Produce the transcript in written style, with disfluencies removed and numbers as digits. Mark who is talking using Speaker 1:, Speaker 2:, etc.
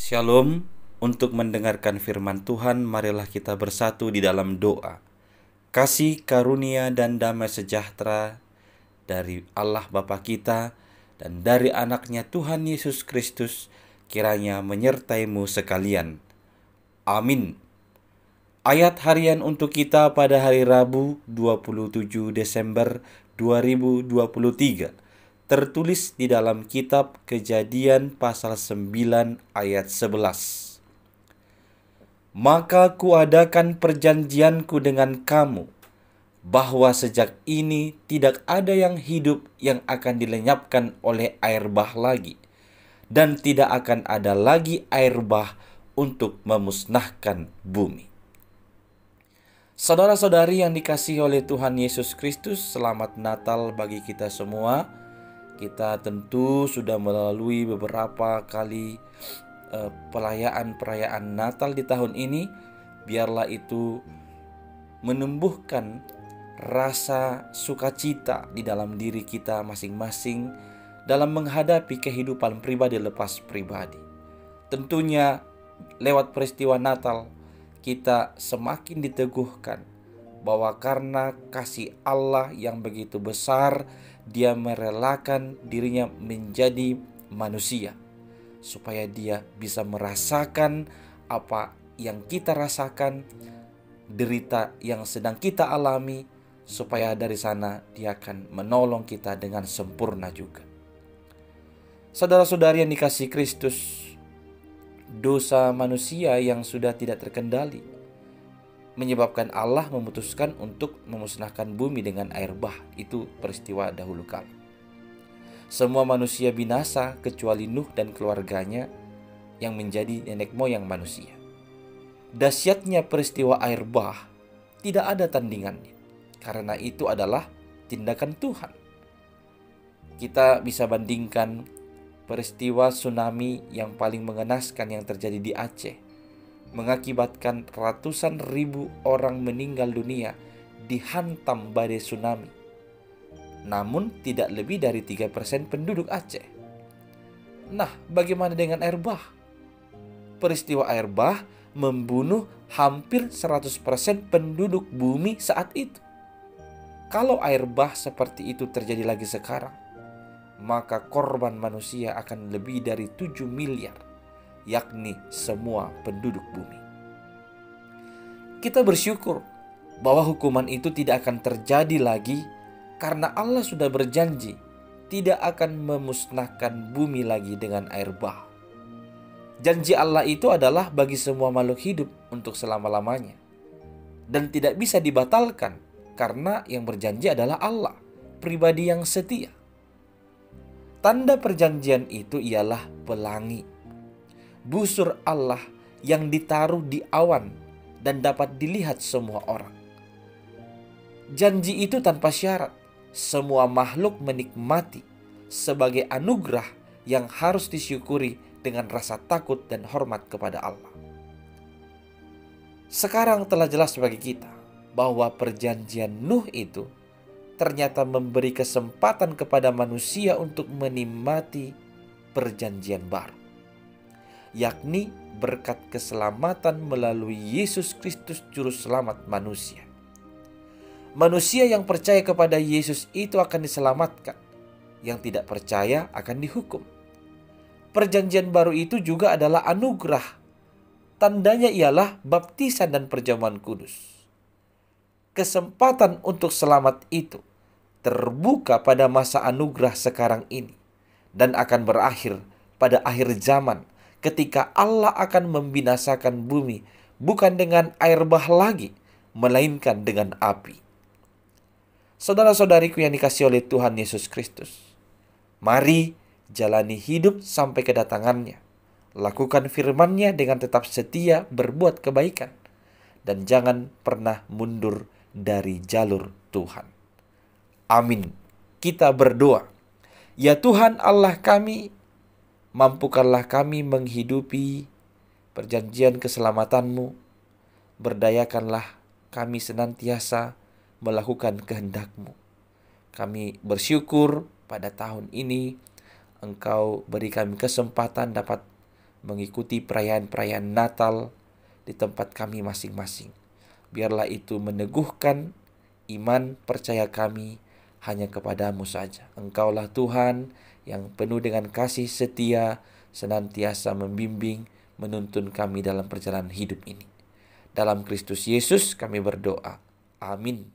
Speaker 1: Shalom. Untuk mendengarkan firman Tuhan, marilah kita bersatu di dalam doa. Kasih karunia dan damai sejahtera dari Allah Bapa kita dan dari anaknya Tuhan Yesus Kristus kiranya menyertaimu sekalian. Amin. Ayat harian untuk kita pada hari Rabu 27 Desember 2023 tertulis di dalam kitab Kejadian pasal 9 ayat 11. Maka kuadakan perjanjianku dengan kamu, bahwa sejak ini tidak ada yang hidup yang akan dilenyapkan oleh air bah lagi, dan tidak akan ada lagi air bah untuk memusnahkan bumi. Saudara-saudari yang dikasihi oleh Tuhan Yesus Kristus, selamat Natal bagi kita semua. Kita tentu sudah melalui beberapa kali perayaan Natal di tahun ini. Biarlah itu menumbuhkan rasa sukacita di dalam diri kita masing-masing dalam menghadapi kehidupan pribadi lepas pribadi. Tentunya lewat peristiwa Natal kita semakin diteguhkan bahwa karena kasih Allah yang begitu besar, Dia merelakan dirinya menjadi manusia supaya Dia bisa merasakan apa yang kita rasakan, derita yang sedang kita alami, supaya dari sana Dia akan menolong kita dengan sempurna juga. Saudara-saudari yang dikasihi Kristus, dosa manusia yang sudah tidak terkendali menyebabkan Allah memutuskan untuk memusnahkan bumi dengan air bah. Itu peristiwa dahulu kala. Semua manusia binasa kecuali Nuh dan keluarganya yang menjadi nenek moyang manusia. Dahsyatnya peristiwa air bah tidak ada tandingannya, karena itu adalah tindakan Tuhan. Kita bisa bandingkan peristiwa tsunami yang paling mengenaskan yang terjadi di Aceh, mengakibatkan ratusan ribu orang meninggal dunia dihantam badai tsunami. Namun tidak lebih dari 3% penduduk Aceh. Nah, bagaimana dengan air bah? Peristiwa air bah membunuh hampir 100% penduduk bumi saat itu. Kalau air bah seperti itu terjadi lagi sekarang, maka korban manusia akan lebih dari 7 miliar, yakni semua penduduk bumi. Kita bersyukur bahwa hukuman itu tidak akan terjadi lagi karena Allah sudah berjanji tidak akan memusnahkan bumi lagi dengan air bah. Janji Allah itu adalah bagi semua makhluk hidup untuk selama-lamanya dan tidak bisa dibatalkan karena yang berjanji adalah Allah, pribadi yang setia. Tanda perjanjian itu ialah pelangi, busur Allah yang ditaruh di awan dan dapat dilihat semua orang. Janji itu tanpa syarat, semua makhluk menikmati sebagai anugerah yang harus disyukuri dengan rasa takut dan hormat kepada Allah. Sekarang telah jelas bagi kita bahwa perjanjian Nuh itu ternyata memberi kesempatan kepada manusia untuk menikmati perjanjian baru, yakni berkat keselamatan melalui Yesus Kristus Juru Selamat manusia. Manusia yang percaya kepada Yesus itu akan diselamatkan, yang tidak percaya akan dihukum. Perjanjian baru itu juga adalah anugerah. Tandanya ialah baptisan dan perjamuan kudus. Kesempatan untuk selamat itu terbuka pada masa anugerah sekarang ini dan akan berakhir pada akhir zaman ketika Allah akan membinasakan bumi bukan dengan air bah lagi, melainkan dengan api. Saudara-saudariku yang dikasihi oleh Tuhan Yesus Kristus, mari jalani hidup sampai kedatangannya. Lakukan firman-Nya dengan tetap setia berbuat kebaikan dan jangan pernah mundur dari jalur Tuhan. Amin. Kita berdoa. Ya Tuhan Allah kami, mampukanlah kami menghidupi perjanjian keselamatan-Mu. Berdayakanlah kami senantiasa melakukan kehendak-Mu. Kami bersyukur pada tahun ini Engkau beri kami kesempatan dapat mengikuti perayaan-perayaan Natal di tempat kami masing-masing. Biarlah itu meneguhkan iman percaya kami hanya kepadamu saja. Engkaulah Tuhan yang penuh dengan kasih setia, senantiasa membimbing, menuntun kami dalam perjalanan hidup ini. Dalam Kristus Yesus kami berdoa. Amin.